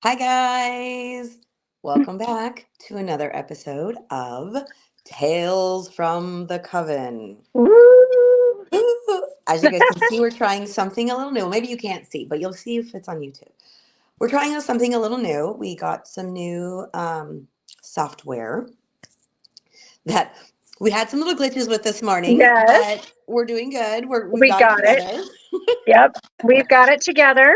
Hi, guys. Welcome back to another episode of Tales from the Coven. Woo! Ooh, as you guys can see, we're trying something a little new. Maybe you can't see, but you'll see if it's on YouTube. We're trying something a little new. We got some new software that we had some little glitches with this morning, Yes, but we're doing good. We've we got it got it. together. Yep, we've got it together.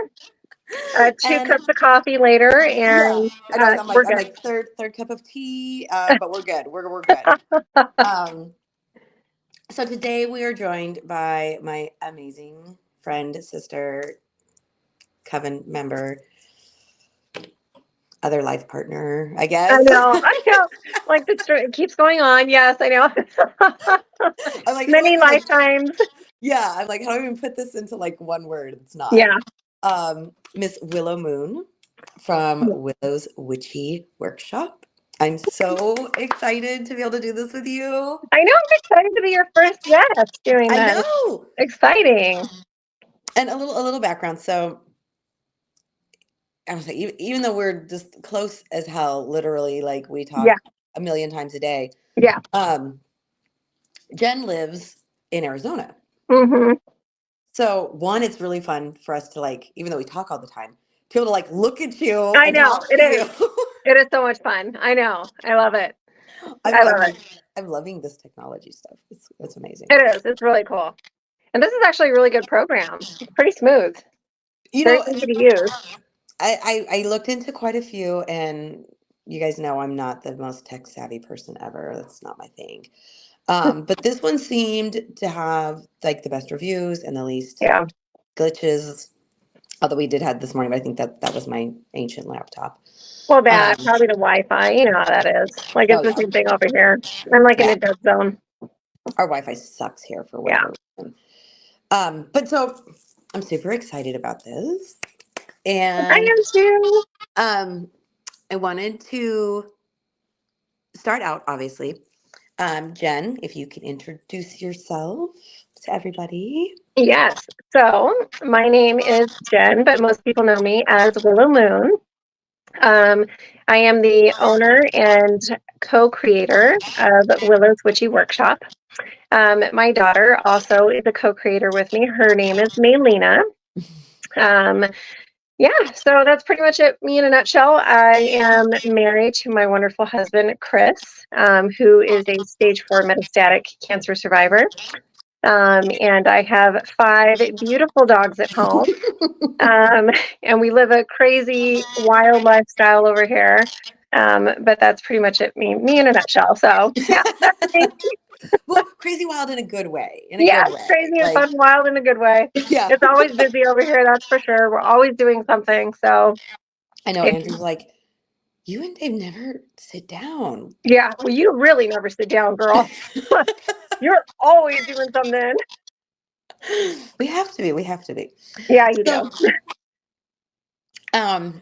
Two And cups of coffee later, yeah, and I know. I'm like we're I'm good. like third cup of tea, but we're good. We're good. Um, so today we are joined by my amazing friend, sister, coven member, other life partner, I I guess. know, I know. Like the story it keeps going on. Yes, I know. I'm like, how do I Many even like? lifetimes. Yeah, I'm like, how do I even put this into like one word? It's not. Yeah. Miss Willow Moon from Willow's Witchy Workshop. I'm so excited to be able to do this with you. I know. I'm excited to be your first guest doing I this. know. Exciting. And a little background. So I was like, even though we're just close as hell, literally, like we Yeah. talk a million times a day. Yeah. Um, Jen lives in Arizona, Hmm. so one, it's really fun for us to like, even though we talk all the time, to be able to like look at you I and know. talk It to is. you. It is so much fun. I know. I love it. I'm I love I'm it. I'm loving this technology stuff. It's amazing. It is. It's really cool. And this is actually a really good program. It's pretty smooth, You very know, easy to use. I looked into quite a few, and you guys know I'm not the most tech savvy person ever. That's not my thing. But this one seemed to have like the best reviews and the least Yeah. glitches. Although we did have this morning, but I think that was my ancient laptop. Well, that Um, probably the Wi-Fi. You know how that is. Like oh it's the yeah, same thing over here. I'm like in yeah. a dead zone. Our Wi-Fi sucks here for Yeah. whatever reason. But so I'm super excited about this, I and am too. um, I wanted to start out obviously. Jen, if you can introduce yourself to everybody. Yes. So my name is Jen, but most people know me as Willow Moon. Um, I am the owner and co-creator of Willow's Witchy Workshop. My daughter also is a co-creator with me. Her name is Maylena. Um, Yeah, so that's pretty much it. Me in a nutshell. I am married to my wonderful husband, Chris, who is a stage 4 metastatic cancer survivor. And I have 5 beautiful dogs at home. Um, and we live a crazy, wild lifestyle over here. But that's pretty much it. Me in a nutshell. So, yeah, that's me. Well, crazy wild in a good way. In a Yeah, good way. crazy and Like, fun, wild in a good way. yeah. It's always busy over here, that's for sure. We're always doing something. So, I know it's Andrew's like, you and Dave never sit down. yeah, well, you really never sit down, girl. You're always doing something. We have to be. We have to be. Yeah, you So, do. um,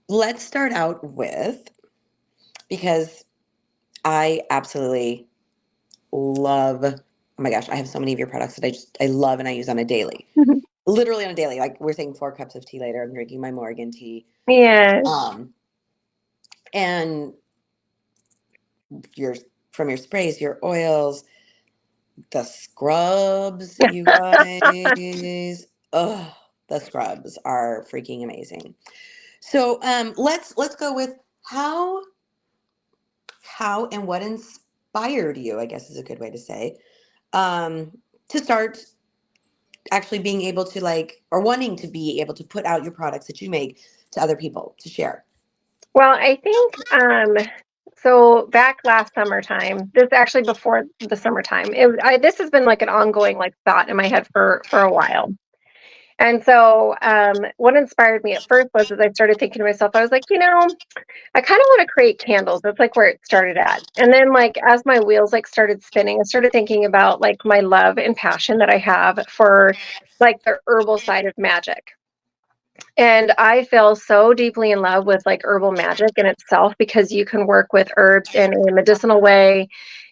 let's start out with, because I absolutely love, oh my gosh, I have so many of your products that I love and I use on a daily. Literally on a daily. Like we're saying 4 cups of tea later, I'm drinking my Morgan tea. Yeah. Um, and your from your sprays, your oils, the scrubs, you guys. Oh, the scrubs are freaking amazing. So let's go with how and what inspired you, I guess is a good way to say, um, to start actually being able to like, or wanting to be able to put out your products that you make to other people to share. Well, I think so back last summertime, this actually before the summertime, this has been like an ongoing like thought in my head for a while. And so what inspired me at first was as I started thinking to myself, I was like, I kind of want to create candles. That's like where it started at. And then like as my wheels like started spinning, I started thinking about like my love and passion that I have for like the herbal side of magic. And I fell so deeply in love with like herbal magic in itself because you can work with herbs in a medicinal way,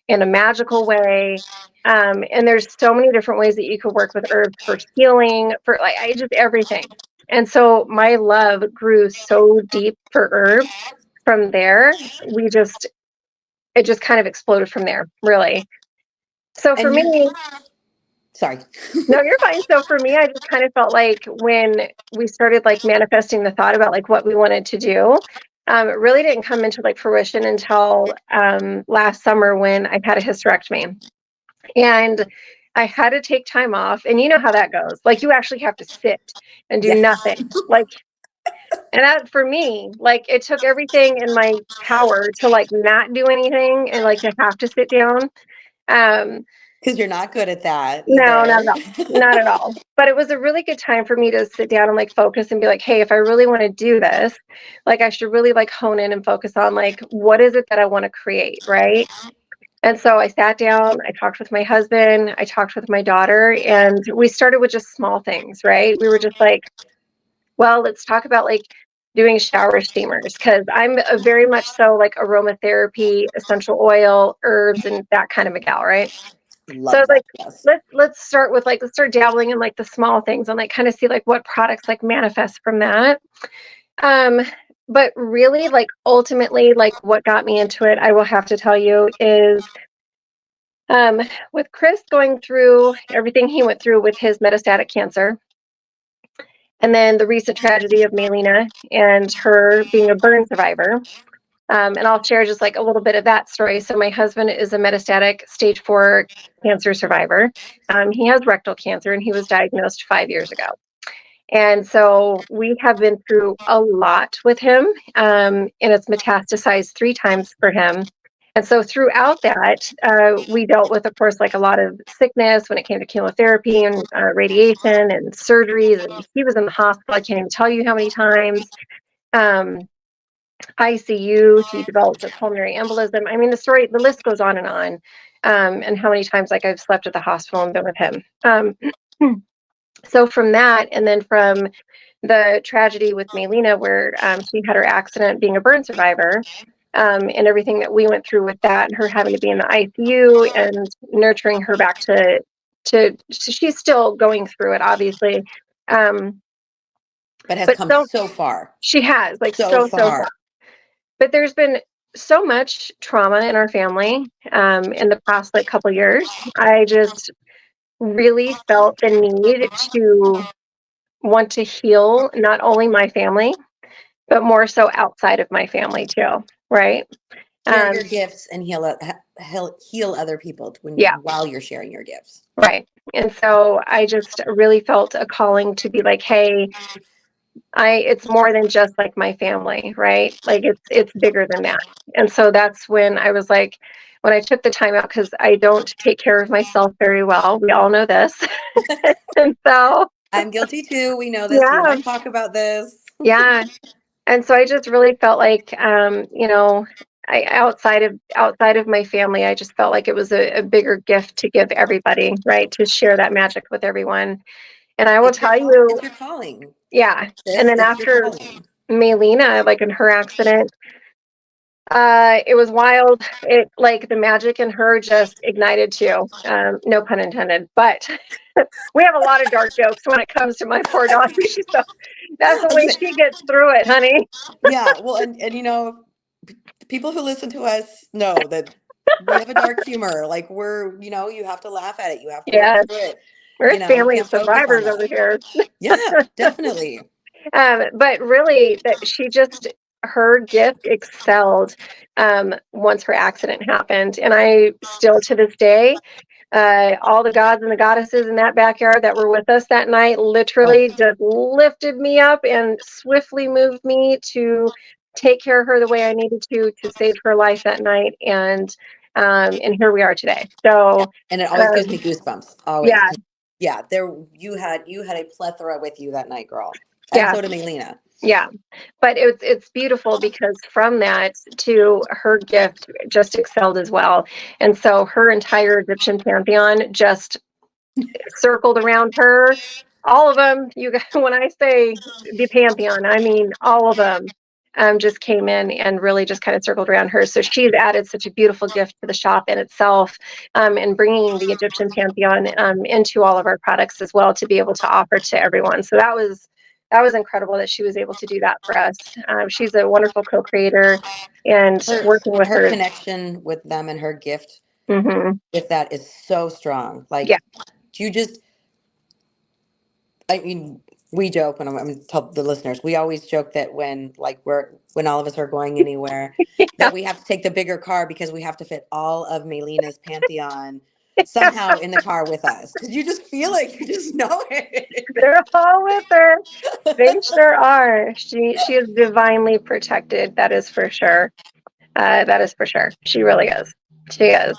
in a magical way. And there's so many different ways that you could work with herbs for healing, for like I just everything. And so my love grew so deep for herbs from there. It just kind of exploded from there, really. So for And me, sorry. no, you're fine. So for me, I just kind of felt like when we started like manifesting the thought about like what we wanted to do, it really didn't come into like fruition until last summer when I had a hysterectomy. And I had to take time off. And you know how that goes. Like you actually have to sit and do Yes. nothing. Like, and that for me, like it took everything in my power to like not do anything and like to have to sit down. Um, Because you're not good at that no, not either. at all. Not at all. But it was a really good time for me to sit down and like focus and be like, hey, if I really want to do this, like I should really like hone in and focus on like what is it that I want to create, right? And so I sat down, I talked with my husband, I talked with my daughter, and we started with just small things, right? We were just like, well, let's talk about like doing shower steamers because I'm a very much so like aromatherapy, essential oil, herbs, and that kind of a gal, right? So I Love was that. like, Yes. let's start with like let's start dabbling in like the small things and like kind of see like what products like manifest from that. Um, but really like ultimately like what got me into it, I will have to tell you, is um with Chris going through everything he went through with his metastatic cancer, and then the recent tragedy of Maylena and her being a burn survivor. And I'll share just like a little bit of that story. So my husband is a metastatic stage 4 cancer survivor. He has rectal cancer and he was diagnosed 5 years ago. And so we have been through a lot with him, and it's metastasized 3 times for him. And so throughout that, we dealt with, of course, like a lot of sickness when it came to chemotherapy and radiation and surgeries. And he was in the hospital. I can't even tell you how many times. Um, ICU. He developed a pulmonary embolism. I mean, the list goes on and on. And how many times like I've slept at the hospital and been with him. So from that, and then from the tragedy with Maylena, where she had her accident being a burn survivor, and everything that we went through with that, and her having to be in the ICU and nurturing her back to she's still going through it, obviously. Um, But has but come so so far. she has like So so far. far. But there's been so much trauma in our family in the past like couple years. I just really felt the need to want to heal not only my family, but more so outside of my family too, right? Share Um, your gifts and heal other people yeah, while you're sharing your gifts. right. And so I just really felt a calling to be like, hey, it's more than just like my family, right? Like it's bigger than that. And so that's when I was like, when I took the time out, because I don't take care of myself very well. We all know this. And so I'm guilty too. We know this. You and yeah, I talk about this. yeah. And so I just really felt like I outside of my family, I just felt like it was a bigger gift to give everybody, right? To share that magic with everyone. And I will It's your tell calling. It's you, your calling. yeah. And then It's your after calling. Maylena, like in her accident, it was wild. It like the magic in her just ignited too. No pun intended. But we have a lot of dark jokes when it comes to my poor daughter. So that's the I was way gonna say, she gets through it, honey. yeah. Well, and people who listen to us know that we have a dark humor. Like you have to laugh at it. You have to work Yeah, through it. we're a You family of can't focus on survivors over that. here. Yeah, definitely. But really, that she just her gift excelled once her accident happened, and I still to this day, all the gods and the goddesses in that backyard that were with us that night Oh, literally just lifted me up and swiftly moved me to take care of her the way I needed to save her life that night, and here we are today. yeah. So And it always gives me um, goosebumps. Always. yeah, 'Cause, yeah, there you had a plethora with you that night, girl. And yeah, so did Melina. yeah. But it's beautiful because from that to her gift just excelled as well, and so her entire Egyptian pantheon just circled around her. All of them, you guys, when I say the pantheon, I mean all of them. Just came in and really just kind of circled around her. So she's added such a beautiful gift to the shop in itself, and bringing the Egyptian pantheon into all of our products as well to be able to offer to everyone. So that was that was incredible that she was able to do that for us. She's a wonderful co-creator, and Her working with her her. connection with them and her gift Hmm. with that is so strong. Yeah. Like, you just, I mean, we joke when I'm tell the listeners, we always joke that when all of us are going anywhere, Yeah. that we have to take the bigger car because we have to fit all of Melina's pantheon somehow in the car with us. Because you just feel like you just know it. They're all with her. They sure are. She is divinely protected. That is for sure. That is for sure. She really is. She is.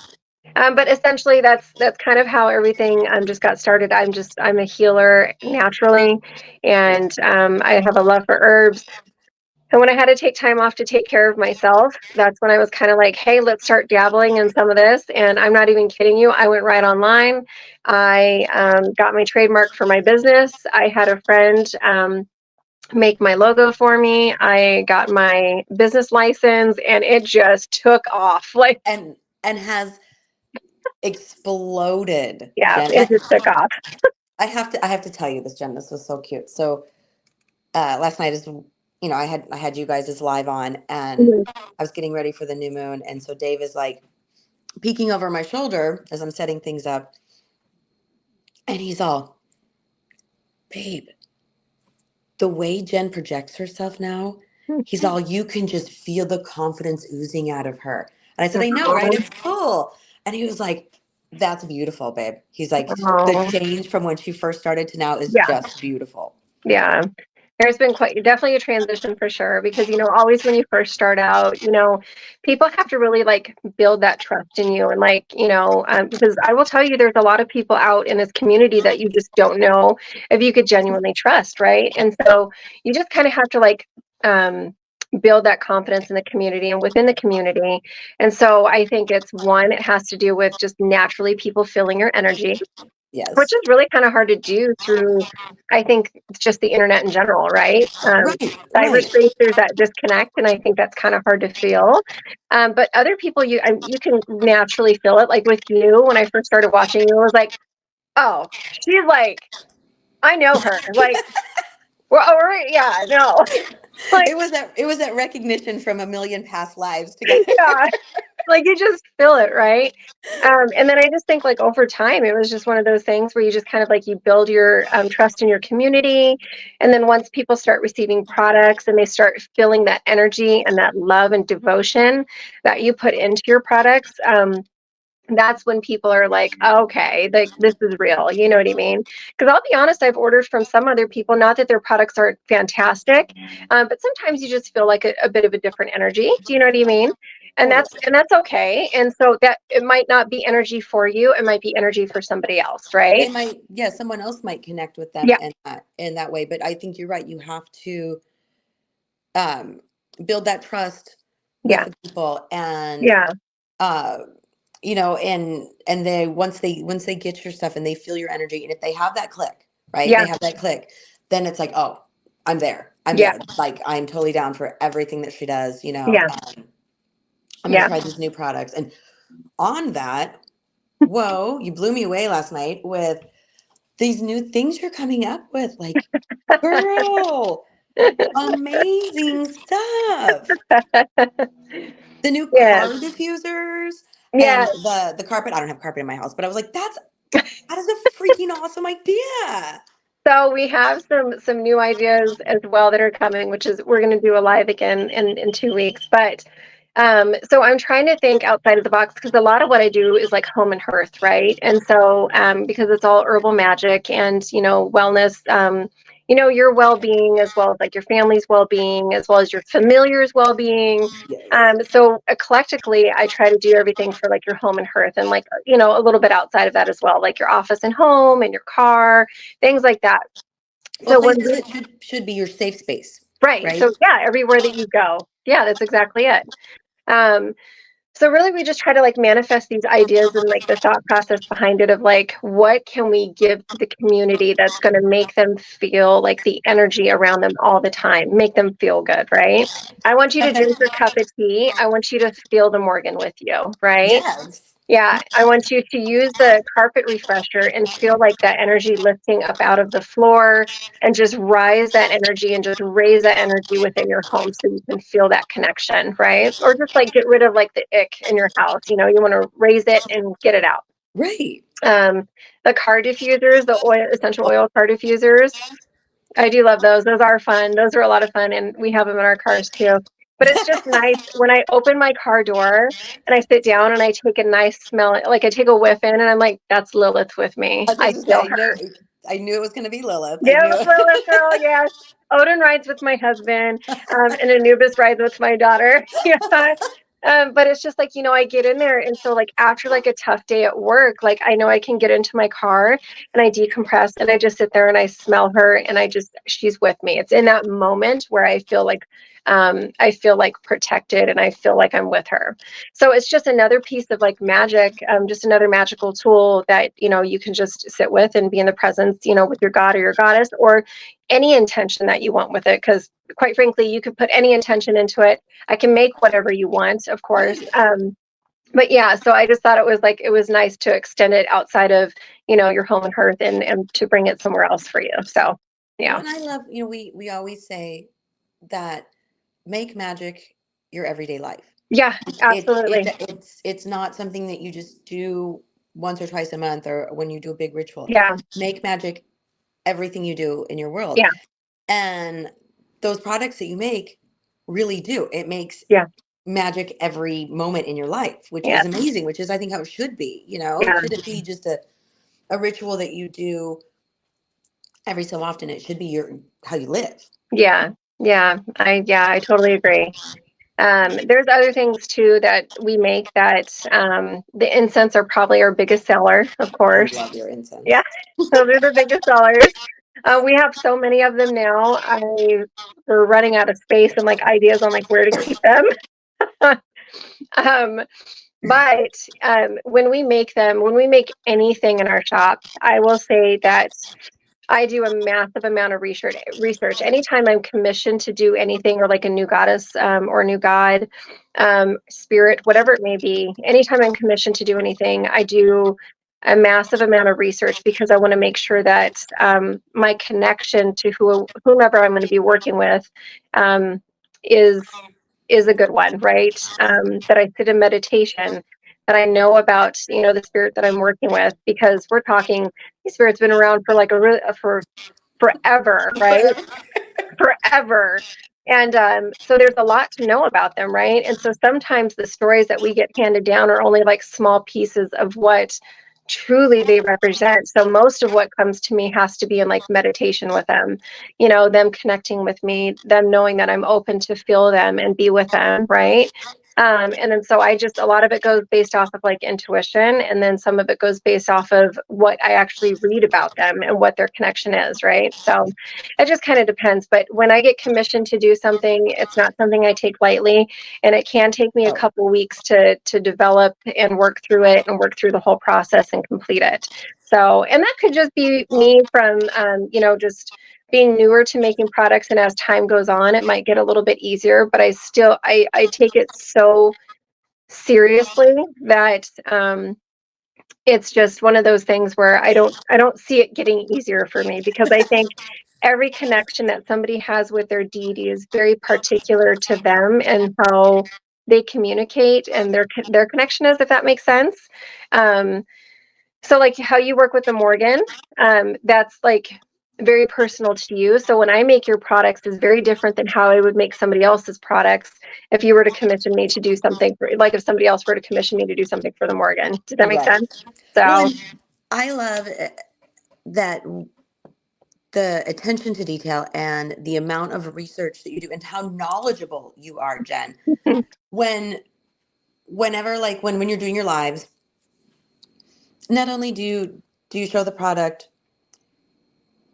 But essentially, that's kind of how everything just got started. I'm a healer naturally, and I have a love for herbs. And when I had to take time off to take care of myself, that's when I was kind of like, hey, let's start dabbling in some of this. And I'm not even kidding you. I went right online. I got my trademark for my business. I had a friend make my logo for me. I got my business license, and it just took off. Like, And has exploded, yeah, Jen. it just took off. I have to tell you this, Jen. This was so cute. So last night is, I had you guys as live on, and Mhm. I was getting ready for the new moon, and so Dave is like peeking over my shoulder as I'm setting things up, and he's all, babe, the way Jen projects herself now, he's all, you can just feel the confidence oozing out of her. And I said, I know, right? Oh, It's cool. And he was like, that's beautiful, babe. He's like, the oh, change from when she first started to now is yeah, just beautiful. yeah. There's been quite definitely a transition for sure because always when you first start out, people have to really like build that trust in you and like because I will tell you there's a lot of people out in this community that you just don't know if you could genuinely trust, right? And so you just kind of have to like build that confidence in the community and within the community. And so I think it has to do with just naturally people feeling your energy, which Yes. is really kind of hard to do through, I think, just the internet in general, right? Right, right. Cyberspace, there's that disconnect, and I think that's kind of hard to feel. But other people, you can naturally feel it. Like with you, when I first started watching you, I was like, oh, she's like, I know her. Like, yeah, no, like, It was that recognition from a million past lives together. yeah, like you just feel it, right? And then I just think like over time, it was just one of those things where you just kind of like you build your trust in your community. And then once people start receiving products and they start feeling that energy and that love and devotion that you put into your products, that's when people are like, okay, like this is real. You know what I mean? Because I'll be honest, I've ordered from some other people, not that their products aren't fantastic, but sometimes you just feel like a bit of a different energy. Do you know what I mean? And Totally. that's okay. And so that it might not be energy for you, it might be energy for somebody else, right? They might, yeah, someone else might connect with them Yeah, in that way. But I think you're right. You have to um, build that trust with yeah, the people, and yeah, uh, and they once they get your stuff and they feel your energy, and if they have that click, right? yeah, They have that click, then it's like, oh, I'm there. I'm yeah, there. Like, I'm totally down for everything that she does. yeah, I'm gonna yeah. try these new products. And on that, whoa, you blew me away last night with these new things you're coming up with. Like, girl, amazing stuff. The new Yes, car diffusers and yes. the carpet. I don't have carpet in my house, but I was like, that is a freaking awesome idea. So we have some new ideas as well that are coming, which is we're going to do a live again in 2 weeks. But so I'm trying to think outside of the box because a lot of what I do is like home and hearth, right? And so because it's all herbal magic and wellness, your well-being as well as like your family's well-being as well as your familiar's well-being. Yes. So eclectically, I try to do everything for like your home and hearth and like a little bit outside of that as well, like your office and home and your car, things like that. Well, So when places that should be your safe space, right, right? so yeah, everywhere that you go, yeah, that's exactly it. Um, so really, we just try to like manifest these ideas and like the thought process behind it of like, what can we give to the community that's going to make them feel like the energy around them all the time, make them feel good, right? I want you to drink your cup of tea. I want you to feel the Morgan with you, right? Yes. Yeah, I want you to use the carpet refresher and feel like that energy lifting up out of the floor and just rise that energy and just raise that energy within your home so you can feel that connection, right? Or just like get rid of like the ick in your house. You know, you want to raise it and get it out. Right. Um, the car diffusers, the oil, essential oil car diffusers, I do love those. Those are fun. Those are a lot of fun, and we have them in our cars too. But it's just nice when I open my car door and I sit down and I take a nice smell, like I take a whiff in, and I'm like, "That's Lilith with me. I was I just feel gonna say, her." I knew it was gonna be Lilith. I Yeah, knew Lilith girl. Yes, Odin rides with my husband, and Anubis rides with my daughter. Yeah. But it's just like, I get in there. And so like after like a tough day at work, like I know I can get into my car and I decompress and I just sit there and I smell her and she's with me. It's in that moment where I feel like protected and I feel like I'm with her. So it's just another piece of like magic, just another magical tool that, you can just sit with and be in the presence, with your god or your goddess or any intention that you want with it. Cause quite frankly, you could put any intention into it. I can make whatever you want, of course. right. But yeah, so I just thought it was nice to extend it outside of, your home and hearth and to bring it somewhere else for you. So Well, yeah. and I love, we always say that make magic your everyday life. Yeah, absolutely. It's not something that you just do once or twice a month or when you do a big ritual. Yeah. Make magic everything you do in your world. Yeah. And those products that you make really do. It makes Yeah. magic every moment in your life, which Yeah. is amazing, which is I think how it should be, It Yeah. shouldn't be just a ritual that you do every so often. It should be how you live. Yeah. I totally agree. There's other things too that we make that the incense are probably our biggest seller, of I course. love your incense. Yeah, those are the biggest sellers. We have so many of them now. We're running out of space and like ideas on like where to keep them. um, but when we make anything in our shop, I will say that I do a massive amount of research. Anytime I'm commissioned to do anything or like a new goddess or a new god, spirit, whatever it may be, anytime I'm commissioned to do anything, I do a massive amount of research because I want to make sure that my connection to whomever I'm going to be working with um, is is a good one, right? That I sit in meditation, that I know about, the spirit that I'm working with, because we're talking, these spirits been around for like for forever, right? Forever. Forever. And so there's a lot to know about them, right? And so sometimes the stories that we get handed down are only like small pieces of what truly they represent. So most of what comes to me has to be in like meditation with them, them connecting with me, them knowing that I'm open to feel them and be with them, right? And then so a lot of it goes based off of like intuition, and then some of it goes based off of what I actually read about them and what their connection is, right? So it just kind of depends. But when I get commissioned to do something, it's not something I take lightly, and it can take me a Oh, couple weeks to develop and work through it and work through the whole process and complete it. So, and that could just be me from, just being newer to making products, and as time goes on it might get a little bit easier, but I take it so seriously that it's just one of those things where I don't see it getting easier for me, because I think every connection that somebody has with their deity is very particular to them and how they communicate and their connection is, if that makes sense. um so like how you work with the Morgan, that's like very personal to you. So when I make your products is very different than how I would make somebody else's products if you were to commission me to do something like if somebody else were to commission me to do something for the Morgan. Does that make right. sense? Well, So and I love that the attention to detail and the amount of research that you do and how knowledgeable you are, Jen. When whenever like when you're doing your lives, not only do you show the product,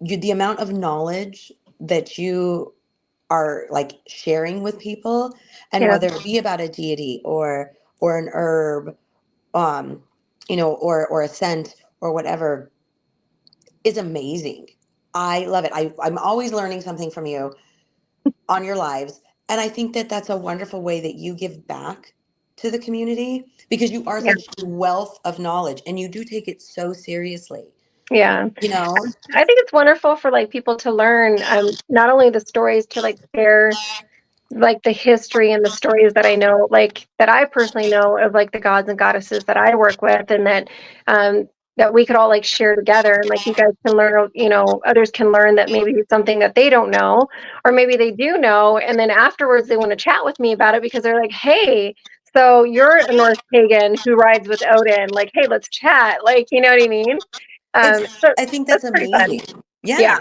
the amount of knowledge that you are like sharing with people, and yeah, whether it be about a deity or an herb, um or a scent or whatever, is amazing. I love it. I'm always learning something from you on your lives, and I think that that's a wonderful way that you give back to the community because you are Yeah. such a wealth of knowledge and you do take it so seriously, Yeah. you know? I think it's wonderful for like people to learn not only the stories to like share like the history and the stories that I know, like that I personally know of like the gods and goddesses that I work with, and um that we could all like share together, and like you guys can learn, you know, others can learn that maybe it's something that they don't know, or maybe they do know, and then afterwards they want to chat with me about it because they're like, hey, so you're a Norse pagan who rides with Odin, like, hey, let's chat, like, you know what I mean? So I think that's that's pretty fun. amazing. Yeah, Yeah.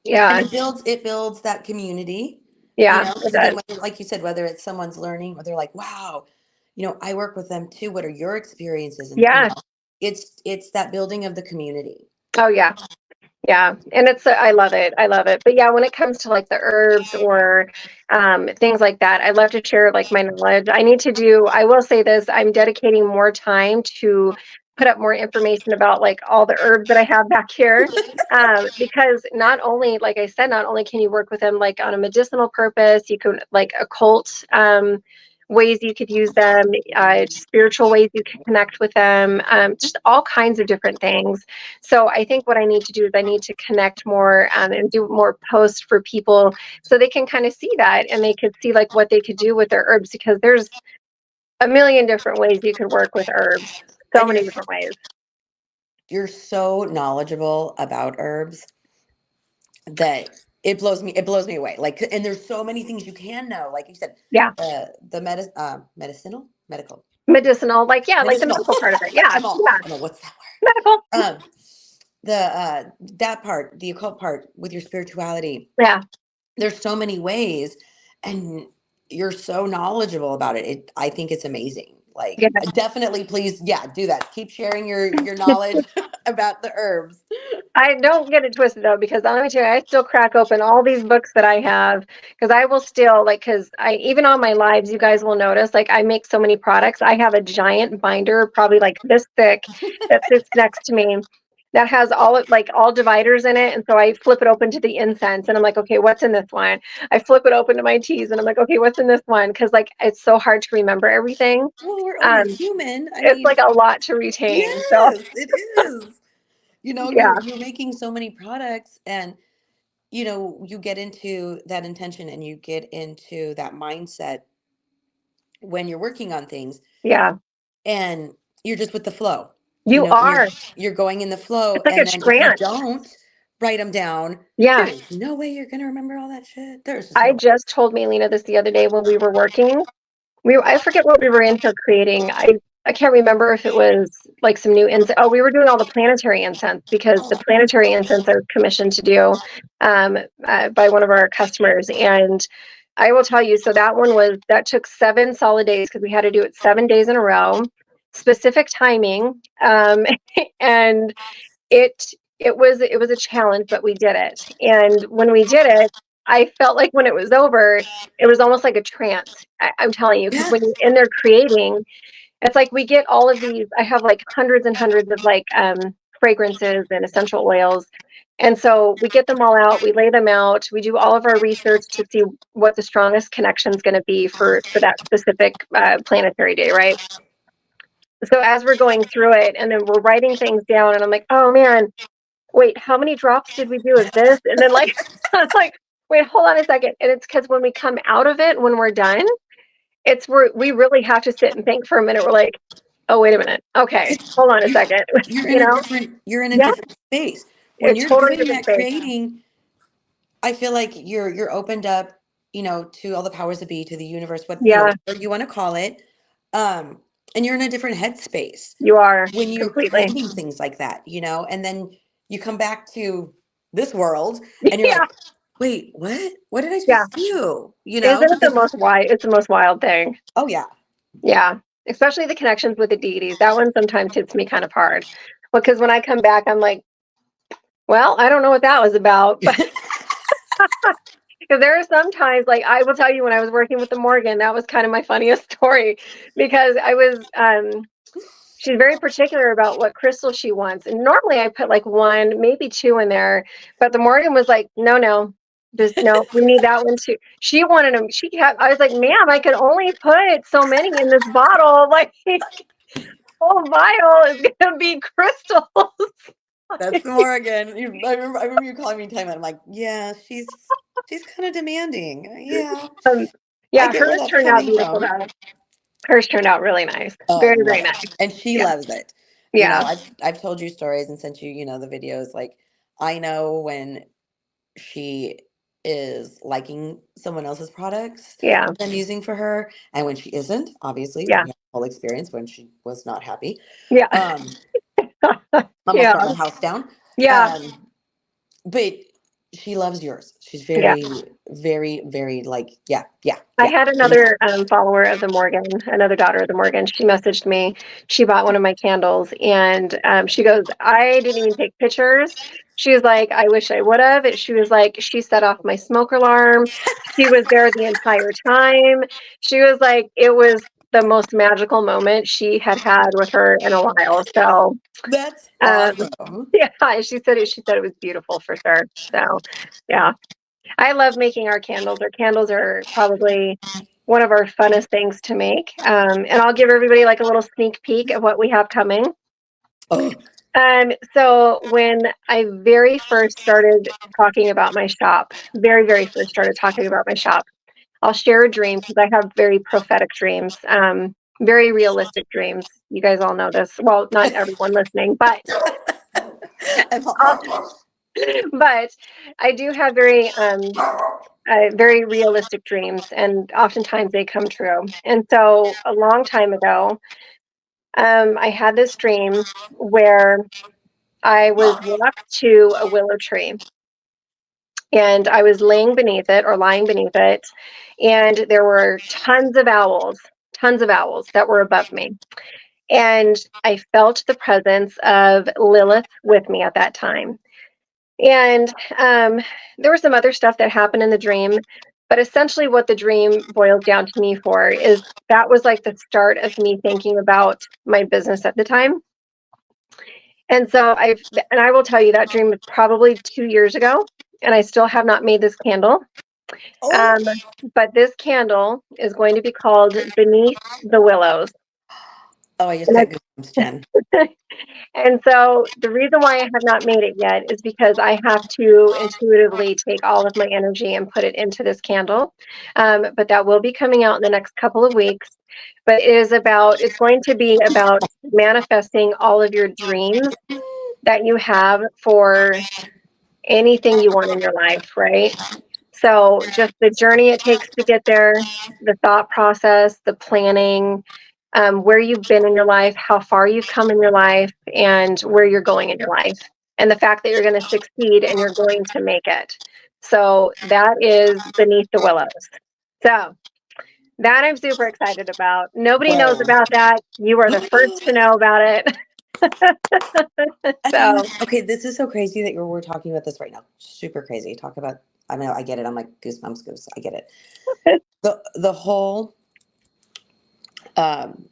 And yeah, it builds that community, yeah, it because then does. whether, like you said, whether it's someone's learning or they're like, wow, I work with them too. What are your experiences? And Yeah. it's that building of the community. Oh yeah. Yeah, and it's I love it. I love it. But yeah, when it comes to like the herbs or things like that, I love to share like my knowledge. I will say this, I'm dedicating more time to put up more information about like all the herbs that I have back here. Because not only, like I said, not only can you work with them like on a medicinal purpose, you can like occult ways you could use them, spiritual ways you can connect with them, just all kinds of different things. So I think what I need to do is I need to connect more and do more posts for people so they can kind of see that and they could see like what they could do with their herbs, because there's a million different ways you could work with herbs. So And many different ways. you're so knowledgeable about herbs that it blows me away. Like, and there's so many things you can know. Like you said, Yeah. medicinal, medical, Medicinal, like yeah, like the medicinal. medical part of it. Yeah. Yeah. I'm all, what's that Medical. word? That part, the occult part with your spirituality. Yeah. There's so many ways, and you're so knowledgeable about it. I think it's amazing. Like, Yeah. definitely, please, yeah, do that. Keep sharing your knowledge about the herbs. I don't get it twisted though, because let me tell you, I still crack open all these books that I have because I will still like, because I even on my lives, you guys will notice like I make so many products. I have a giant binder, probably like this thick, that sits next to me that has all dividers in it. And so I flip it open to the incense and I'm like, okay, what's in this one? I flip it open to my teas and I'm like, okay, what's in this one? Because like it's so hard to remember everything. Well, we're only Um, human. I it's mean, like a lot to retain. So yes, it is. yeah, You're making so many products, and you get into that intention and you get into that mindset when you're working on things, yeah, and you're just with the flow. you You're are. going in the flow, It's like a and then if you trance. don't write them down, Yeah. there's no way you're gonna remember all that shit. There's just I no way. just told Melina this the other day when we were working. I forget what we were in here creating. I can't remember if it was like some new incense. Oh, we were doing all the planetary incense because the Oh, planetary incense I was commissioned to do by one of our customers. And I will tell you, so that took 7 solid days because we had to do it 7 days in a row, specific timing. And it was a challenge, but we did it. And when we did it, I felt like when it was over, it was almost like a trance. I'm telling you, because yeah, when you're in there creating, it's like we get all of these. I have like hundreds and hundreds of like fragrances and essential oils. And so we get them all out, we lay them out, we do all of our research to see what the strongest connection is going to be for that specific planetary day, right? So as we're going through it, and then we're writing things down, and I'm like, oh man, wait, how many drops did we do of this? And then like, I'm like, wait, hold on a second. And it's because when we come out of it, when we're done, we really have to sit and think for a minute. We're like, oh, wait a minute. Okay, hold on a you second. you're You in a know? different you're in a Yeah, different space when it's you're totally doing different that space. creating. I feel like you're opened up, to all the powers that be, to the universe, Yeah, whatever you want to call it. Um, and you're in a different headspace you are when you're completely. creating things like that, and then you come back to this world and you're Yeah, like, wait, what did I yeah. just do? Isn't it the Because, most wild? It's the most wild thing. oh yeah. Yeah, especially the connections with the deities. That one sometimes hits me kind of hard. Because when I come back, I'm like, well, I don't know what that was about, but because there are sometimes, like I will tell you, when I was working with the Morgan, that was kind of my funniest story because she's very particular about what crystal she wants. And normally I put like one, maybe two in there, but the Morgan was like, no, no. Just no, we need that one too. She wanted them. I was like, ma'am, I can only put so many in this bottle. Like, whole vial is gonna be crystals. That's Morgan. I remember you calling me time, and I'm like, yeah, she's kind of demanding. Yeah, Um, I yeah, get where hers that's turned out coming beautiful from. though. Hers turned out really nice. Oh, I Very, love very it, nice. and she Yeah. loves it. Yeah. I've told you stories and sent you, the videos. Like, I know when she is liking someone else's products Yeah. that I'm using for her, and when she isn't. Obviously, we Yeah. have a whole experience when she was not happy. Yeah. Um, almost Yeah. brought my house down. Yeah. But she loves yours. She's Yeah. very, very, very like, yeah, yeah, I yeah. had another follower of the Morgan, another daughter of the Morgan. She messaged me. She bought one of my candles, and she goes, "I didn't even take pictures." She was like, "I wish I would have." She was like, "She set off my smoke alarm. She was there the entire time." She was like, "It was the most magical moment she had with her in a while." So, That's um, awesome. yeah, she said it. She said it was beautiful for sure. So, yeah. I love making our candles. Our candles are probably one of our funnest things to make. And I'll give everybody like a little sneak peek of what we have coming. Oh, So when I very first started talking about my shop, very, very first started talking about my shop, I'll share a dream because I have very prophetic dreams, very realistic dreams. You guys all know this. Well, not everyone listening, but but I do have very realistic dreams, and oftentimes they come true. And so, a long time ago, I had this dream where I was walked to a willow tree, and I was laying beneath it or lying beneath it, and there were tons of owls that were above me. And I felt the presence of Lilith with me at that time. And there was some other stuff that happened in the dream, but essentially, what the dream boils down to me for is that was like the start of me thinking about my business at the time. And so I will tell you that dream was probably 2 years ago, and I still have not made this candle. oh, Um, but this candle is going to be called Beneath the Willows. oh! I just And got goosebumps, Jen. And so the reason why I have not made it yet is because I have to intuitively take all of my energy and put it into this candle. But that will be coming out in the next couple of weeks. But it's going to be about manifesting all of your dreams that you have for anything you want in your life, right? So just the journey it takes to get there, the thought process, the planning, where you've been in your life, how far you've come in your life, and where you're going in your life, and the fact that you're going to succeed and you're going to make it. So that is Beneath the Willows. So that I'm super excited about. Nobody knows Whoa. about that. You are the first to know about it. And So, okay, this is so crazy that we're talking about this right now. Super crazy. Talk about. I mean, I get it. I'm like goosebumps, goose. I get it. The whole um,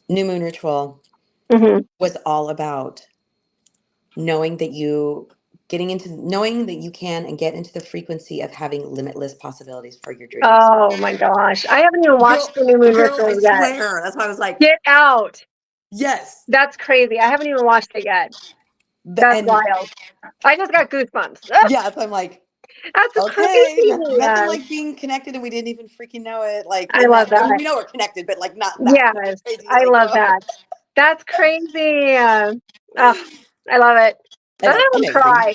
new moon ritual mhm. was all about knowing that you knowing that you can and get into the frequency of having limitless possibilities for your dreams. Oh my gosh. I haven't even watched Girl, the new moon girl, I rituals yet. swear. That's why I was like, Get out. yes. That's crazy. I haven't even watched it yet. That's And wild. I just got goosebumps. yeah, so I'm like, That's okay, crazy. nothing like being connected and we didn't even freaking know it. Like I in love that, I mean, that. we know we're connected, but like not that Yes, crazy. I Like, love that. That's crazy. Oh, I love it. I I'm know, gonna amazing, cry.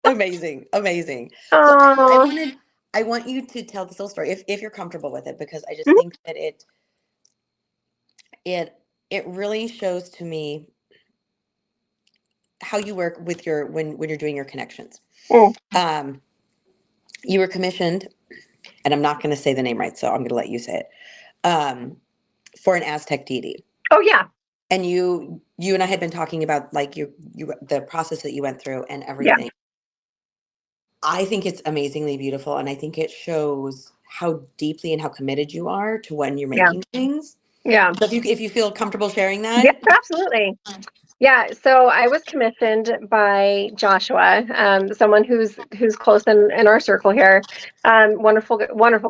amazing, amazing. So Oh, I want you to tell this little story if you're comfortable with it, because I just think that it it really shows to me how you work with your when you're doing your connections. mm. Um, you were commissioned, and I'm not going to say the name right, so I'm going to let you say it. For an Aztec deity, Oh yeah, and you and I had been talking about like you the process that you went through and yeah, everything. I think it's amazingly beautiful, and I think it shows how deeply and how committed you are to when you're yeah, making things. yeah, So if you feel comfortable sharing yeah. that, Absolutely. Yeah, so I was commissioned by Joshua, someone who's close in our circle here. Wonderful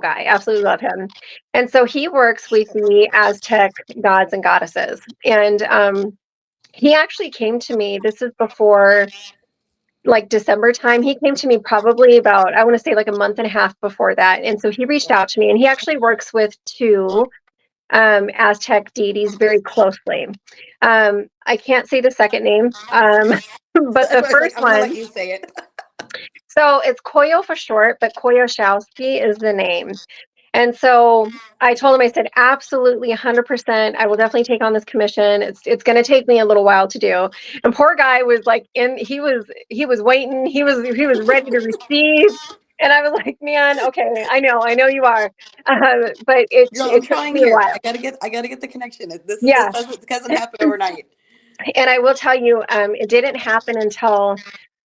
guy, absolutely love him. And so he works with the Aztec gods and goddesses. And he actually came to me. This is before like December time. He came to me probably about, I want to say like a month and a half before that. And so he reached out to me, and he actually works with two Aztec deities very closely. I can't say the second name, but That's the why I was like, first I'm gonna let one, you say it. so it's Koyo for short, but Koyoshowski is the name. And so I told him, I said, absolutely 100%. I will definitely take on this commission. It's going to take me a little while to do. And poor guy was like he was waiting. He was ready to receive. And I was like, man, okay, I know you are. But Girl, I'm it took trying me a here. while. I gotta get the connection. This Yeah. doesn't happen overnight. And I will tell you, it didn't happen until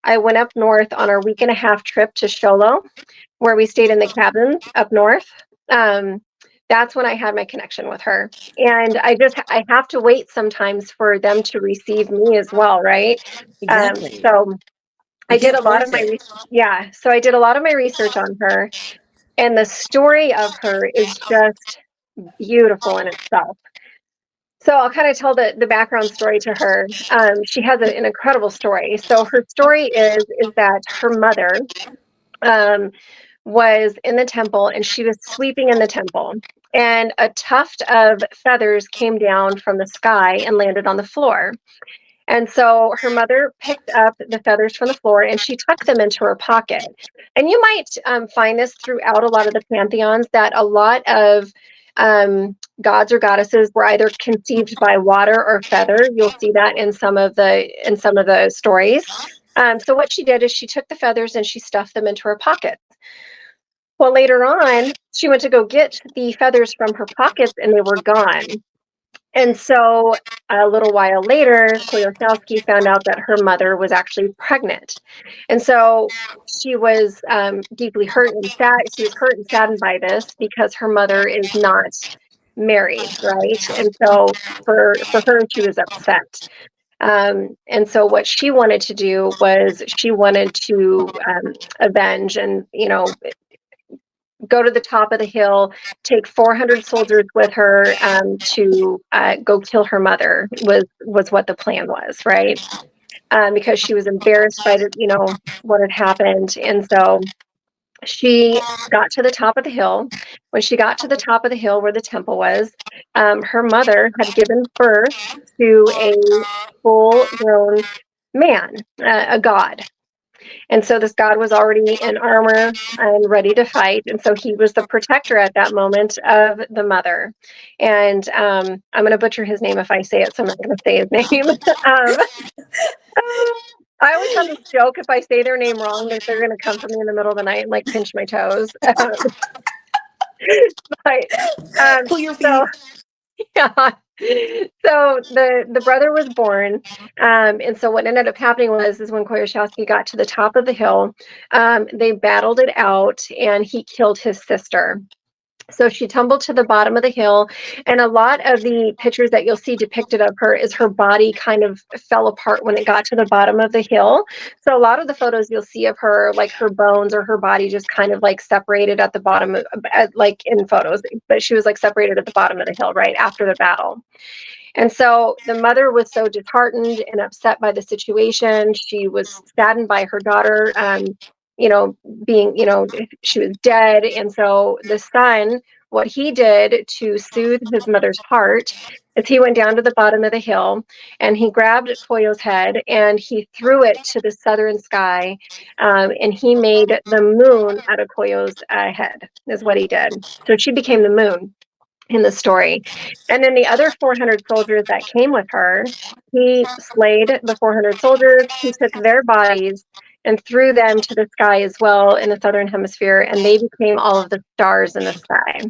I went up north on our week and a half trip to Sholo, where we stayed in the cabins up north. Um, that's when I had my connection with her. And I have to wait sometimes for them to receive me as well, right? Exactly. So You I did can't a lot force of my it. yeah, so I did a lot of my research on her, and the story of her is just beautiful in itself. So I'll kind of tell the background story to her. She has an incredible story. So her story is that her mother um, was in the temple, and she was sweeping in the temple, and a tuft of feathers came down from the sky and landed on the floor. And so her mother picked up the feathers from the floor and she tucked them into her pocket. And you might find this throughout a lot of the pantheons, that a lot of gods or goddesses were either conceived by water or feather. You'll see that in some of the stories. So what she did is she took the feathers and she stuffed them into her pocket. Well, later on, she went to go get the feathers from her pockets and they were gone. And so a little while later, Koyosowski found out that her mother was actually pregnant. And so she was deeply hurt and sad. She was hurt and saddened by this because her mother is not married, right? And so for her, she was upset. And so what she wanted to do was she wanted to avenge and, go to the top of the hill, take 400 soldiers with her to go kill her mother was what the plan was, right? Because she was embarrassed by what had happened, and so she got to the top of the hill. When she got to the top of the hill where the temple was, her mother had given birth to a full-grown man, a god. And so this god was already in armor and ready to fight. And so he was the protector at that moment of the mother. And I'm going to butcher his name if I say it, so I'm not going to say his name. um, I always have this joke, if I say their name wrong, that they're going to come for me in the middle of the night and like pinch my toes. But Pull your so feet. yeah. So the brother was born, and so what ended up happening is when Koyashowski got to the top of the hill, they battled it out, and he killed his sister. So she tumbled to the bottom of the hill, and a lot of the pictures that you'll see depicted of her is her body kind of fell apart when it got to the bottom of the hill. So a lot of the photos you'll see of her, like her bones or her body just kind of like separated at the bottom, like in photos, but she was like separated at the bottom of the hill right after the battle. And so the mother was so disheartened and upset by the situation. She was saddened by her daughter, you know, being, she was dead. And so the son, what he did to soothe his mother's heart is he went down to the bottom of the hill and he grabbed Koyo's head and he threw it to the southern sky. And he made the moon out of Koyo's head, is what he did. So she became the moon in the story. And then the other 400 soldiers that came with her, he slayed the 400 soldiers. He took their bodies and threw them to the sky as well in the southern hemisphere, and they became all of the stars in the sky.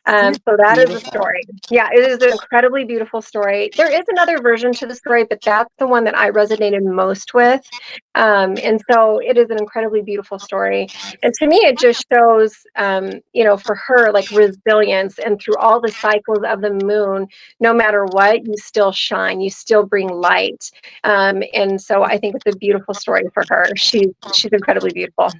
So that is a Beautiful. story. Yeah, it is an incredibly beautiful story. There is another version to the story, but that's the one that I resonated most with. And so it is an incredibly beautiful story. And to me, it just shows, for her, like resilience. And through all the cycles of the moon, no matter what, you still shine, you still bring light. And so I think it's a beautiful story for her. She's incredibly beautiful.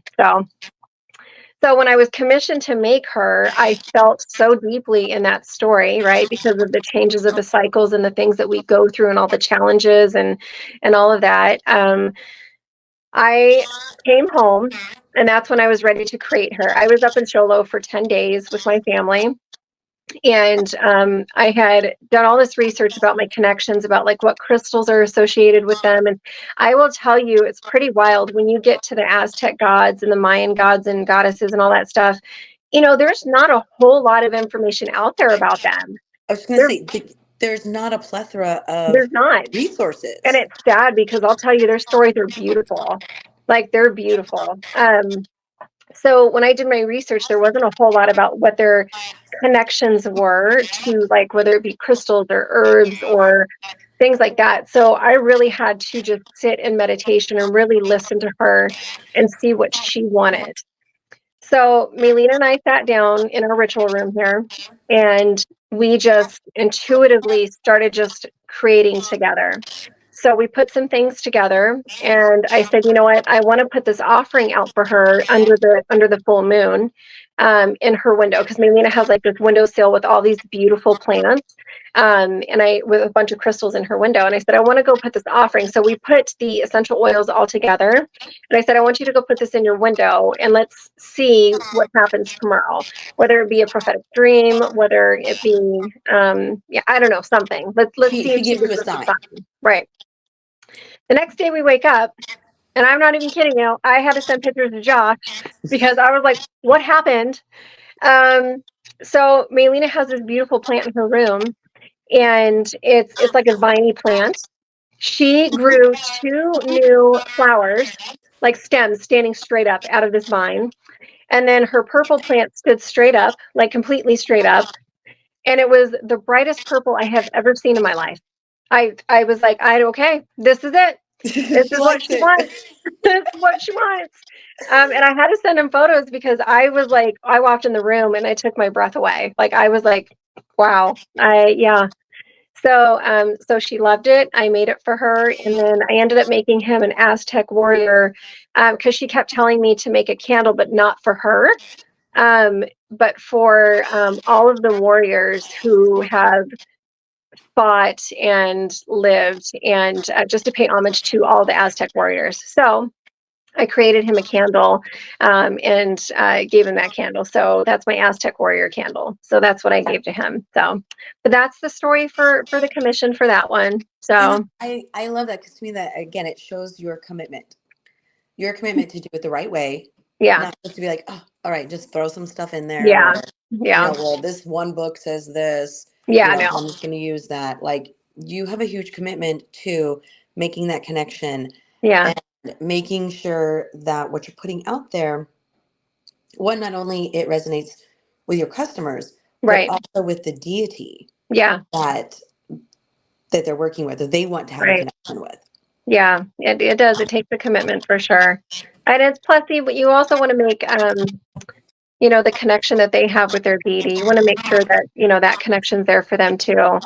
So when I was commissioned to make her, I felt so deeply in that story, right? Because of the changes of the cycles and the things that we go through and all the challenges and all of that. I came home and that's when I was ready to create her. I was up in Sholo for 10 days with my family. And I had done all this research about my connections, about like what crystals are associated with them. And I will tell you, it's pretty wild when you get to the Aztec gods and the Mayan gods and goddesses and all that stuff. There's not a whole lot of information out there about them. I was just going to There, say, there's not a plethora of there's not. And resources. it's sad because I'll tell you, their stories are beautiful. Like they're beautiful. So when I did my research, there wasn't a whole lot about what their connections were to, like, whether it be crystals or herbs or things like that. So I really had to just sit in meditation and really listen to her and see what she wanted. So Maylene and I sat down in our ritual room here and we just intuitively started just creating together. So we put some things together and I said, you know what, I want to put this offering out for her under the full moon in her window because Maylena has like this windowsill with all these beautiful plants and I with a bunch of crystals in her window. And I said, I want to go put this offering. So we put the essential oils all together. And I said, I want you to go put this in your window and let's see what happens tomorrow, whether it be a prophetic dream, whether it be, I don't know, something. Let's see She if she gives you gives a us a sign. sign. Right. The next day we wake up, and I'm not even kidding you. I had to send pictures to Josh because I was like, what happened? Um, so Maylena has this beautiful plant in her room, and it's like a viney plant. She grew two new flowers, like stems standing straight up out of this vine. And then her purple plant stood straight up, like completely straight up. And it was the brightest purple I have ever seen in my life. I was like, okay, this is it. This She is what likes she it. wants. This is what she wants. And I had to send him photos because I was like, I walked in the room and I took my breath away. Like I was like, wow. Yeah. So she loved it. I made it for her, and then I ended up making him an Aztec warrior because she kept telling me to make a candle, but not for her, but for all of the warriors who have fought and lived, and just to pay homage to all the Aztec warriors. So I created him a candle and gave him that candle. So that's my Aztec warrior candle. So that's what I gave to him. So, but that's the story for the commission for that one. And So I love that because to me that again it shows your commitment to do it the right way, yeah, not just to be like, oh, all right, just throw some stuff in there, or yeah, yeah, well, this one book says this, yeah. No, I'm just going to use that. Like you have a huge commitment to making that connection yeah, and making sure that what you're putting out there, one, not only it resonates with your customers, but right, also with the deity yeah, that they're working with, or they want to have a right, connection with. yeah. It does. It takes a commitment for sure. And it's plus you also want to make the connection that they have with their deity. You want to make sure that, that connection's there for them too.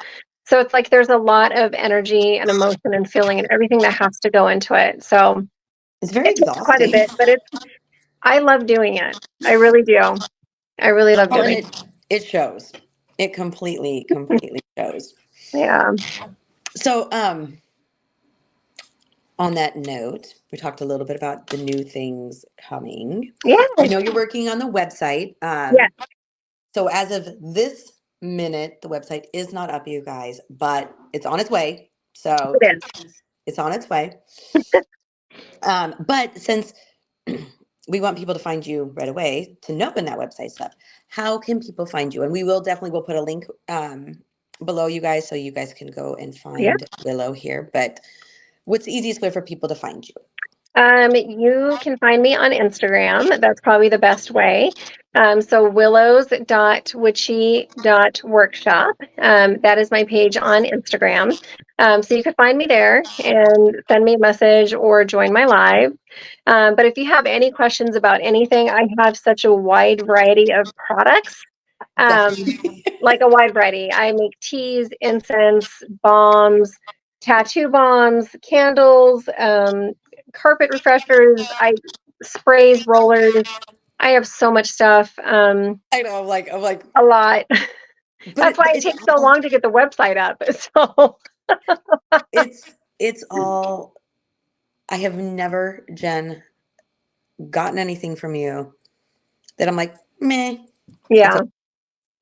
So it's like there's a lot of energy and emotion and feeling and everything that has to go into it. So It's very it takes quite a exhausting. bit, but I love doing it. I really do. I really love Well, and doing it shows. It completely shows. it. Yeah. So, on that note, we talked a little bit about the new things coming. Yeah. I know you're working on the website. Yeah. So as of this minute, the website is not up, you guys, but it's on its way. So It is. it's on its way. But since we want people to find you right away to know when that website's up, how can people find you? And we'll put a link below you guys so you guys can go and Yeah. find Willow here. But what's the easiest way for people to find you? You can find me on Instagram. That's probably the best way. So willows.witchy.workshop. That is my page on Instagram. So you can find me there and send me a message or join my live. But if you have any questions about anything, I have such a wide variety of products. Definitely. Like a wide variety. I make teas, incense, balms, tattoo bombs, candles, carpet refreshers, I sprays, rollers. I have so much stuff. I know. I'm like, A lot. That's but why it it's takes so all, long to get the website up. So it's all. I have never, Jen, gotten anything from you that I'm like, meh. It's yeah, like,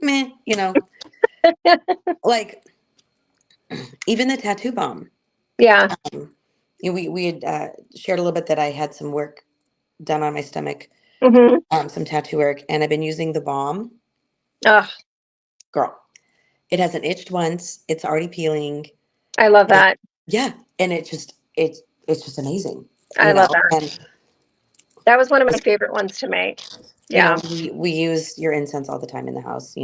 meh. Like even the tattoo bomb. yeah. Um, we had shared a little bit that I had some work done on my stomach, Hmm. some tattoo work, and I've been using the balm. Oh, Girl, it hasn't itched once. It's already peeling. I love Like, that. yeah, and it's just amazing, I love that. And That was one of my favorite ones to make. Yeah, we use your incense all the time in the house.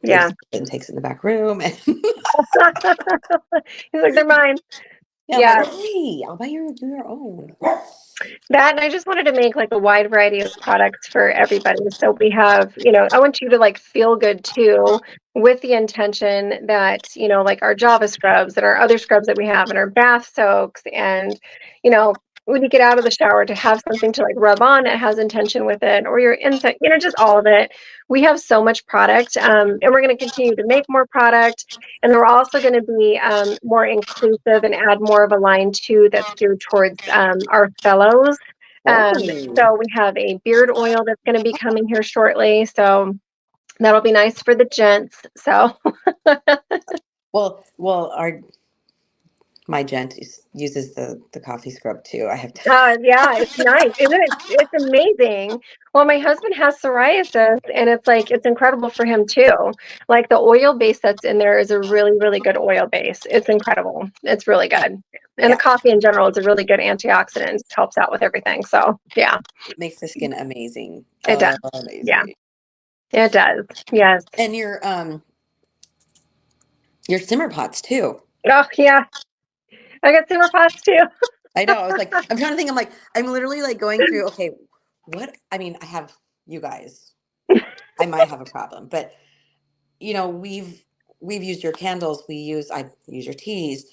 yeah. It takes it in the back room, and He's like, they're mine. yeah, I'm Yeah. like, hey, I'll buy your own. That, and I just wanted to make like a wide variety of products for everybody. So we have, I want you to like feel good too, with the intention that, like our Java scrubs and our other scrubs that we have and our bath soaks and, when you get out of the shower to have something to like rub on that has intention with it, or your insect, just all of it. We have so much product, and we're going to continue to make more product. And we're also going to be more inclusive and add more of a line too that's geared towards our fellows. Oh, So we have a beard oil that's going to be coming here shortly. So that'll be nice for the gents. So well, our my gent uses the coffee scrub too. I have to. yeah, it's nice, isn't it? It's amazing. Well, my husband has psoriasis, and it's like it's incredible for him too. Like the oil base that's in there is a really, really good oil base. It's incredible. It's really good. And the Yeah, coffee in general is a really good antioxidant. It helps out with everything. So yeah, it makes the skin amazing. it does. Yeah, Amazing. it does. Yes. And your simmer pots too. Oh yeah, I got simmer pots too. I know. I was like, I'm trying to think. I'm literally like going through. Okay, what? I mean, I have you guys. I might have a problem, but we've used your candles. I use your teas,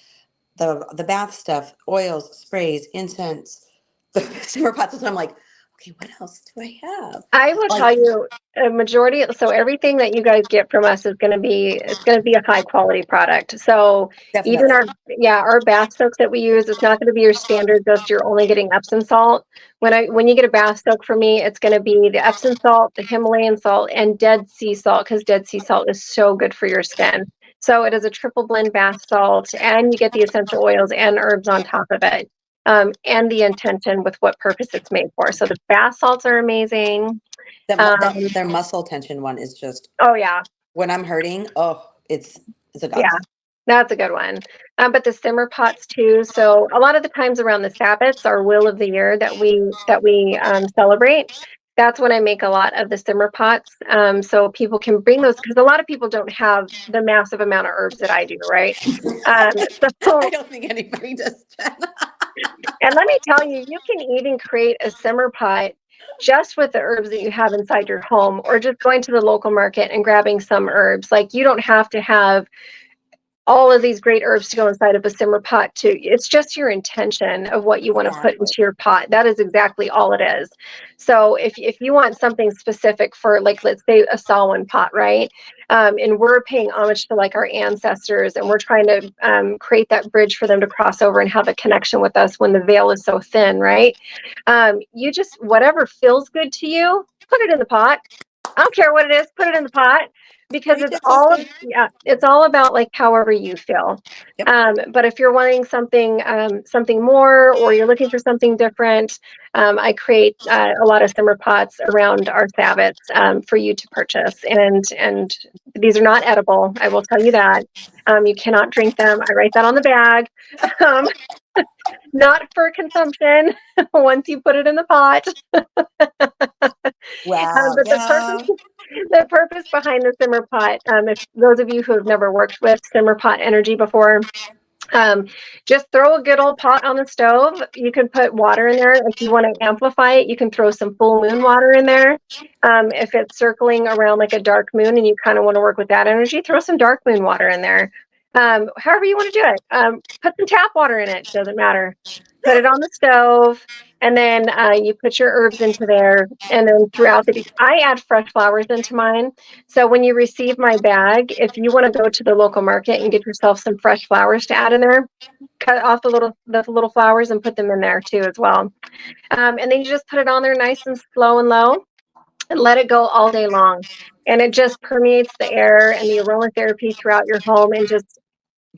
the bath stuff, oils, sprays, incense, the simmer pots. So I'm like, okay, what else do I have? I will Like, tell you a majority, so everything that you guys get from us is going to be, it's going to be a high quality product. So even definitely. our bath soaks that we use, it's not going to be your standard, just you're only getting Epsom salt. When you get a bath soak from me, it's going to be the Epsom salt, the Himalayan salt, and Dead Sea salt, because Dead Sea salt is so good for your skin. So it is a triple blend bath salt, and you get the essential oils and herbs on top of it. And the intention with what purpose it's made for. So the bath salts are amazing. Their muscle tension one is just Oh yeah, when I'm hurting. Oh, it's a yeah, godsend. that's a good one. But the simmer pots too. So a lot of the times around the Sabbats, our Will of the Year that we celebrate, that's when I make a lot of the simmer pots. So people can bring those, because a lot of people don't have the massive amount of herbs that I do, right? Um, I so don't think anybody does. Jen. And let me tell you, you can even create a simmer pot just with the herbs that you have inside your home, or just going to the local market and grabbing some herbs. Like you don't have to have all of these great herbs to go inside of a simmer pot too. It's just your intention of what you want to put Exactly. into your pot. That is exactly all it is. So if you want something specific for, like, let's say a Samhain pot, right? And we're paying homage to like our ancestors, and we're trying to create that bridge for them to cross over and have a connection with us when the veil is so thin, right? You just, whatever feels good to you, put it in the pot. I don't care what it is, put it in the pot, because Preach it, sister. it's all about like however you feel. Yep. But if you're wanting something more, or you're looking for something different, I create a lot of simmer pots around our Sabbats for you to purchase. And these are not edible, I will tell you that. You cannot drink them. I write that on the bag. Um, not for consumption once you put it in the pot. Wow. But Yeah. the purpose behind the simmer pot, if those of you who have never worked with simmer pot energy before, um, just throw a good old pot on the stove. You can put water in there. If you want to amplify it, you can throw some full moon water in there. If it's circling around like a dark moon and you kind of want to work with that energy, throw some dark moon water in there. However you want to do it. Put some tap water in it. Doesn't matter. Put it on the stove. And then you put your herbs into there. And then throughout the day, I add fresh flowers into mine. So when you receive my bag, if you want to go to the local market and get yourself some fresh flowers to add in there, cut off the little flowers and put them in there too as well. And then you just put it on there nice and slow and low and let it go all day long. And it just permeates the air and the aromatherapy throughout your home and just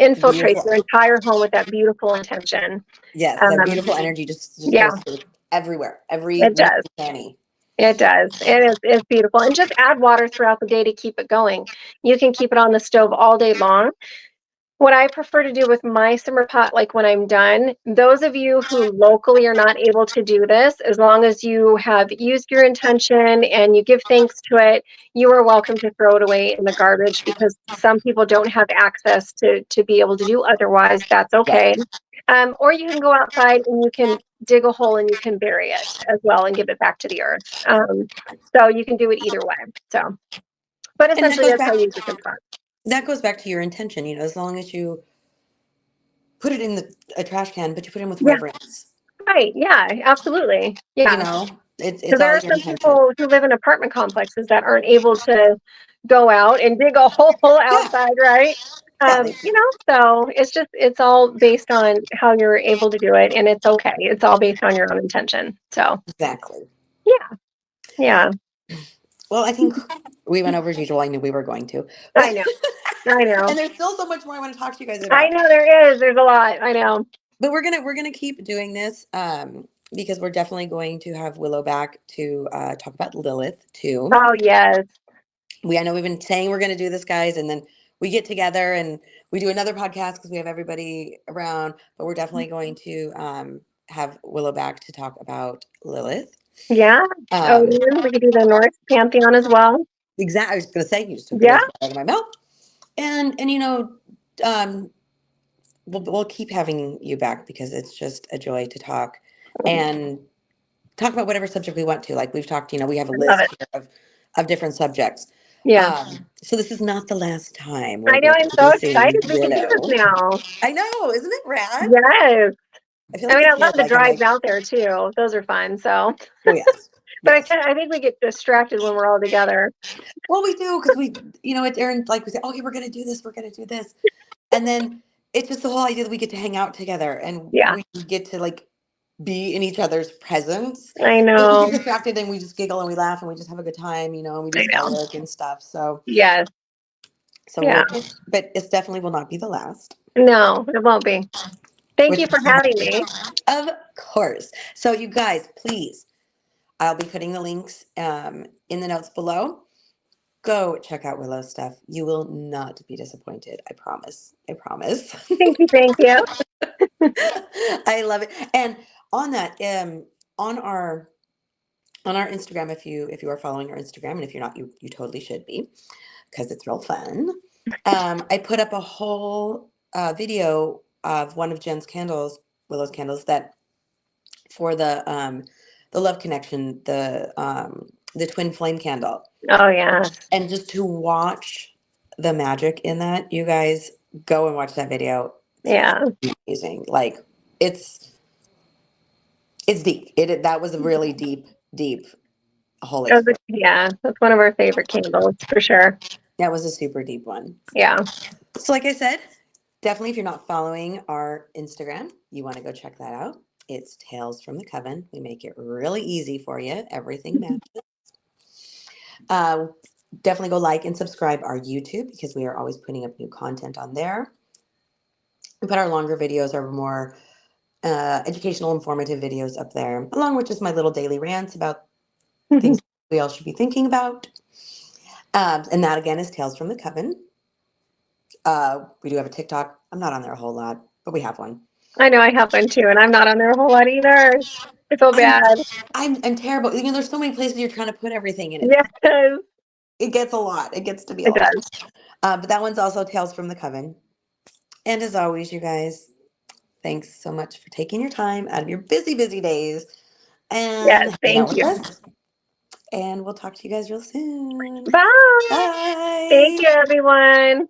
infiltrates Beautiful. your entire home with that beautiful intention. Yes, that beautiful energy just Yeah, goes through everywhere, every it nook does. and cranny. It does. It's beautiful. And just add water throughout the day to keep it going. You can keep it on the stove all day long. What I prefer to do with my simmer pot, like when I'm done, those of you who locally are not able to do this, as long as you have used your intention and you give thanks to it, you are welcome to throw it away in the garbage because some people don't have access to be able to do otherwise. That's okay. Right. Or you can go outside and you can dig a hole and you can bury it as well and give it back to the earth. So you can do it either way. So, but And that essentially, goes that's back how you use the simmer pot. that goes back to your intention, as long as you put it in a trash can, but you put it in with Yeah, reverence. right. Yeah, absolutely. You Yeah. know, So it's there all are your some intention. people who live in apartment complexes that aren't able to go out and dig a hole Yeah. outside, right? Yeah, So it's all based on how you're able to do it, and it's okay. It's all based on your own intention. So exactly. yeah, yeah, Well, I think we went over as usual. I knew we were going to. I But know, I know, and there's still so much more I want to talk to you guys I about. know. There is. There's a lot. I know. But we're gonna keep doing this because we're definitely going to have Willow back to talk about Lilith too. Oh yes, I know we've been saying we're gonna do this, guys, and then we get together and we do another podcast because we have everybody around. But we're definitely going to have Willow back to talk about Lilith. yeah. Oh, Um, and we could do the Norse pantheon as well. exactly. I was gonna say you just took the Yeah, words right out of my mouth. And um, we'll keep having you back because it's just a joy to talk and talk about whatever subject we want to. Like we've talked, we have a I love list it. here of different subjects. Yeah, So this is not the last time we're I know. going I'm to so be seeing excited. We can do this Willow. now. I know, isn't it rad? Yes. I feel I like mean, a I love kid. the Like I'm drives like, out there too. Those are fun. So, oh yes, but yes. I think we get distracted when we're all together. Well, we do because it's Aaron. Like we say, okay, we're gonna do this. We're gonna do this, and then it's just the whole idea that we get to hang out together and Yeah, we get to like be in each other's presence. I But we know. get distracted and we just giggle and we laugh and we just have a good time, and we do I know. schoolwork and stuff. So Yes. Yeah. but it's definitely will not be the last. No, it won't be. Thank Which you for having me. of course. So you guys, please, I'll be putting the links in the notes below. Go check out Willow's stuff. You will not be disappointed. I promise. I promise. Thank you. Thank you. I love it. And on that, on our on our Instagram, if you are following our Instagram, and if you're not, you totally should be, because it's real fun. I put up a whole video of one of Jen's candles, Willow's candles, that for the love connection, the twin flame candle, Oh, yes. and just to watch the magic in that, you guys go and watch that video. Yeah. It's amazing. Like it's it's deep. That was a really deep whole experience. Yeah. That's one of our favorite candles for sure. That was a super deep one. Yeah. So, like I said, definitely if you're not following our Instagram, you want to go check that out. It's Tales from the Coven. We make it really easy for you. Everything matches. Uh, definitely go like and subscribe our YouTube because we are always putting up new content on there. We put our longer videos, our more educational, informative videos up there, along with just my little daily rants about things we all should be thinking about. And that again is Tales from the Coven. We do have a TikTok. I'm not on there a whole lot, but we have one. I know I have one too, and I'm not on there a whole lot either. I feel I'm bad. I'm terrible. You know, there's so many places you're trying to put everything in. Yes, It gets a lot. It gets to be a it lot. does. But that one's also Tales from the Coven. And as always, you guys, thanks so much for taking your time out of your busy, busy days Yes, and hanging out thank with you. us. And we'll talk to you guys real soon. Bye. Thank Bye. you, everyone.